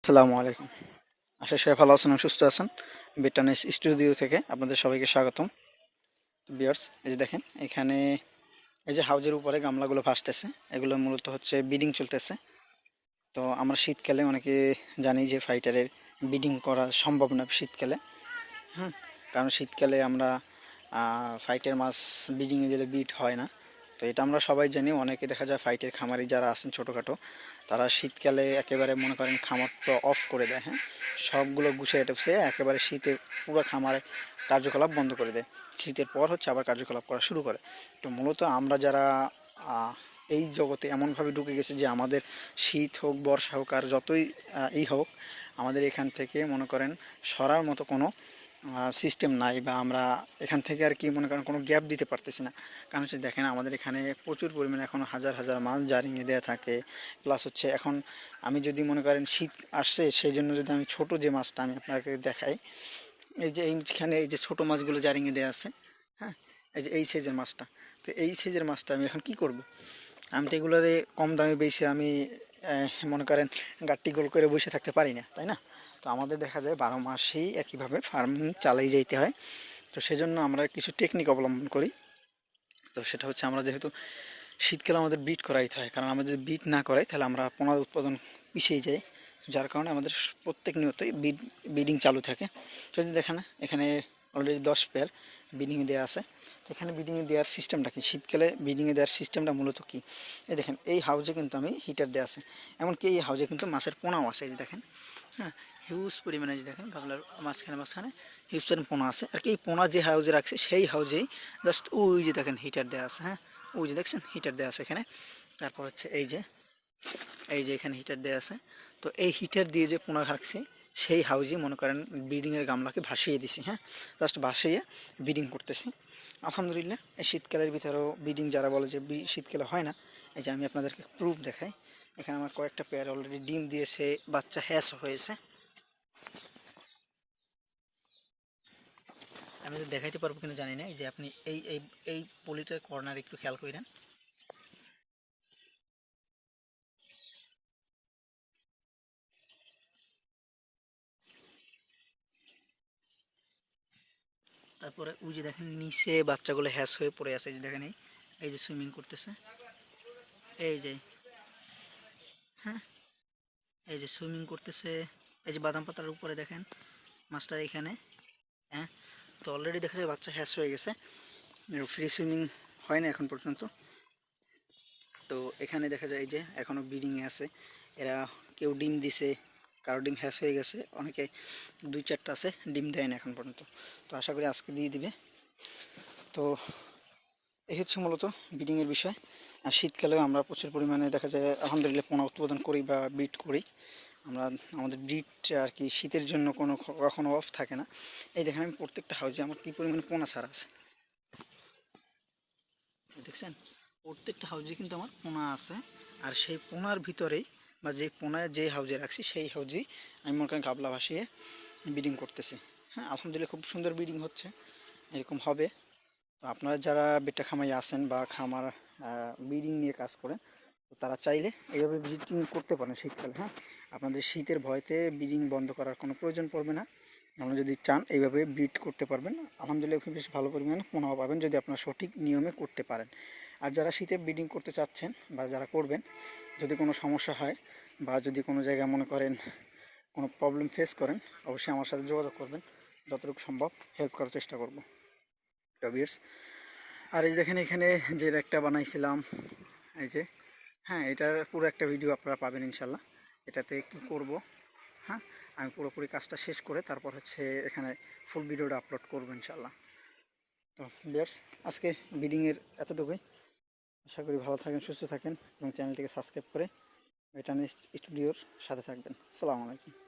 আসসালামু আলাইকুম। আশা সবাই ভালো আছেন এবং সুস্থ আছেন। বিটানিস স্টুডিও থেকে আপনাদের সবাইকে স্বাগতম। বিয়ার্স, এই যে দেখেন এখানে এই যে হাউজের উপরে গামলাগুলো ভাসতেছে, এগুলো মূলত হচ্ছে বিডিং চলতেছে। তো আমরা শীতকালে অনেকে জানি যে ফাইটারের বিডিং করা সম্ভব না শীতকালে। হ্যাঁ, কারণ শীতকালে আমরা ফাইটার মাছ ব্রিডিংয়ে দিলে বিট হয় না। তো এটা আমরা সবাই জানি। অনেকে দেখা যায় ফাইটের খামারি যারা আছেন ছোটোখাটো, তারা শীতকালে একেবারে মনে করেন খামার তো অফ করে দেয়। হ্যাঁ, সবগুলো গুছিয়ে টুছিয়ে একেবারে শীতে পুরো খামারে কার্যকলাপ বন্ধ করে দেয়। শীতের পর হচ্ছে আবার কার্যকলাপ করা শুরু করে। তো মূলত আমরা যারা এই জগতে এমনভাবে ঢুকে গেছে যে আমাদের শীত হোক বর্ষা হোক আর যতই হোক, আমাদের এখান থেকে মনে করেন সরার মতো কোনো সিস্টেম নাই, বা আমরা এখান থেকে আর কি মনে করেন কোনো গ্যাপ দিতে পারতেছি না। কারণ হচ্ছে দেখেন আমাদের এখানে প্রচুর পরিমাণে এখন হাজার হাজার মাছ জারিংয়ে দেওয়া থাকে। প্লাস হচ্ছে এখন আমি যদি মনে করেন শীত আসছে সেই জন্য যদি আমি ছোট যে মাছটা আমি আপনাকে দেখাই, এই যে এইখানে এই যে ছোট মাছগুলো জারিংয়ে দেওয়া আছে। হ্যাঁ, এই যে এই সাইজের মাছটা। তো এই সাইজের মাছটা আমি এখন কি করব? আমি তো এগুলোরে কম দামে বেশি আমি মনে করেন গাট্টি গোল করে বসে থাকতে পারি না, তাই না? তো আমাদের দেখা যায় 12 মাসেই একইভাবে ফার্মিং চালিয়ে যেতে হয়। তো সেজন্য আমরা কিছু টেকনিক অবলম্বন করি। তো সেটা হচ্ছে আমরা যেহেতু শীতকালে আমাদের বিট করাইতে হয়, কারণ আমরা যদি বিট না করাই তাহলে আমরা পোনা উৎপাদন পিছিয়ে যাই। যার কারণে আমাদের প্রত্যেক নিয়তই বিডিং চালু থাকে। যদি দেখেন এখানে অলরেডি 10 পেয়ার বিডিংয়ে দেওয়া আছে। তো এখানে বিডিংয়ে দেওয়ার সিস্টেমটা কি, শীতকালে বিডিংয়ে দেওয়ার সিস্টেমটা মূলত কি, এই দেখেন এই হাউজে কিন্তু আমি হিটার দেওয়া আছে। এমনকি এই হাউজে কিন্তু মাছের পোনাও আছে, এই যে দেখেন। হ্যাঁ, হিউজ পরিমাণে যে দেখেন গামলার মাঝখানে মাঝখানে হিউজ পরিমাণ পোনা আছে। আর কি এই পোনা যে হাউজে রাখছে সেই হাউজেই জাস্ট ওই যে দেখেন হিটার দেওয়া আছে। হ্যাঁ, ওই যে দেখছেন হিটার দেওয়া আছে এখানে। তারপর হচ্ছে এই যে এখানে হিটার দেওয়া আছে। তো এই হিটার দিয়ে যে পোনা রাখছি সেই হাউজে মনে করেন ব্রিডিংয়ের গামলাকে ভাসিয়ে দিছি। হ্যাঁ, জাস্ট ভাসিয়ে ব্রিডিং করতেছি। আলহামদুলিল্লাহ এই শীতকালের ভিতরেও ব্রিডিং যারা বলে যে শীতকালে হয় না, এই যে আমি আপনাদেরকে প্রুফ দেখাই। এখানে আমার কয়েকটা পেয়ার অলরেডি ডিম দিয়েছে, বাচ্চা হ্যাস হয়েছে। আমি তো দেখাইতে পারবো কিনা জানি না। এই যে আপনি এই এই এই পলিটার কর্নার একটু খেয়াল করেন। তারপরে ওই যে দেখেন নিচে বাচ্চাগুলো হ্যাস হয়ে পড়ে আছে, এই যে দেখেন এই যে সুইমিং করতেছে, এই যে, হ্যাঁ, এই যে সুইমিং করতেছে। এই যে বাদাম পাতার উপরে দেখেন মাছটা এখানে। হ্যাঁ, তো অলরেডি দেখা যায় বাচ্চা হ্যাস হয়ে গেছে, ফ্রি সুইমিং হয় না এখন পর্যন্ত। তো এখানে দেখা যায় এই যে এখনও ব্রিডিংয়ে আছে। এরা কেউ ডিম দিছে, কারো ডিম হ্যাস হয়ে গেছে, অনেকে 2-4টা আছে ডিম দেয় না এখন পর্যন্ত। তো আশা করি আজকে দিয়ে দিবে। তো এই হচ্ছে মূলত ব্রিডিংয়ের বিষয়। আর শীতকালেও আমরা প্রচুর পরিমাণে দেখা যায় আলহামদুলিল্লাহ পোনা উৎপাদন করি বা ব্রিড করি। আমরা আমাদের ব্রিড আর কি শীতের জন্য কখনো অফ থাকে না। এই দেখেন আমি প্রত্যেকটা হাউজে আমার কী পরিমাণে পোনা ছাড়া আছে দেখছেন। প্রত্যেকটা হাউজে কিন্তু আমার পোনা আছে। আর সেই পোনার ভিতরেই বা যে পোনায় যে হাউজে রাখছি সেই হাউজেই আমি মনে করেন গাবলা ভাসিয়ে ব্রিডিং করতেছি। হ্যাঁ, আলহামদুলিল্লাহ খুব সুন্দর ব্রিডিং হচ্ছে, এরকম হবে। তো আপনারা যারা বেটা খামাই আছেন বা খামার ব্রিডিং নিয়ে কাজ করেন, তো তারা চাইলে এইভাবে ব্রিডিং করতে পারেন শীতকালে। হ্যাঁ, আপনাদের শীতের ভয়তে ব্রিডিং বন্ধ করার কোনো প্রয়োজন পড়বে না। আপনারা যদি চান এইভাবে ব্রিড করতে পারবেন। আলহামদুলিল্লাহ বেশ ভালো পরিমাণে পোনাও পাবেন যদি আপনারা সঠিক নিয়মে করতে পারেন। আর যারা শীতে ব্রিডিং করতে চাচ্ছেন বা যারা করবেন, যদি কোনো সমস্যা হয় বা যদি কোনো জায়গায় মনে করেন কোনো প্রবলেম ফেস করেন, অবশ্যই আমার সাথে যোগাযোগ করবেন। যতটুকু সম্ভব হেল্প করার চেষ্টা করব। টবিয়ার্স, আর এই দেখেন এখানে যে র্যাকটা বানাইছিলাম, এই যে, হ্যাঁ, এটার পুরো একটা ভিডিও আপনারা পাবেন ইনশাল্লাহ। এটাতে কি করব, হ্যাঁ, আমি পুরোপুরি কাজটা শেষ করে তারপর হচ্ছে এখানে ফুল ভিডিওটা আপলোড করবো ইনশাল্লাহ। তো ভিউয়ার্স, আজকে ব্রিডিংয়ের এতটুকুই। আশা করি ভালো থাকেন, সুস্থ থাকেন এবং চ্যানেলটিকে সাবস্ক্রাইব করে ভেটারনারি স্টুডিওর সাথে থাকবেন। আসসালামু আলাইকুম।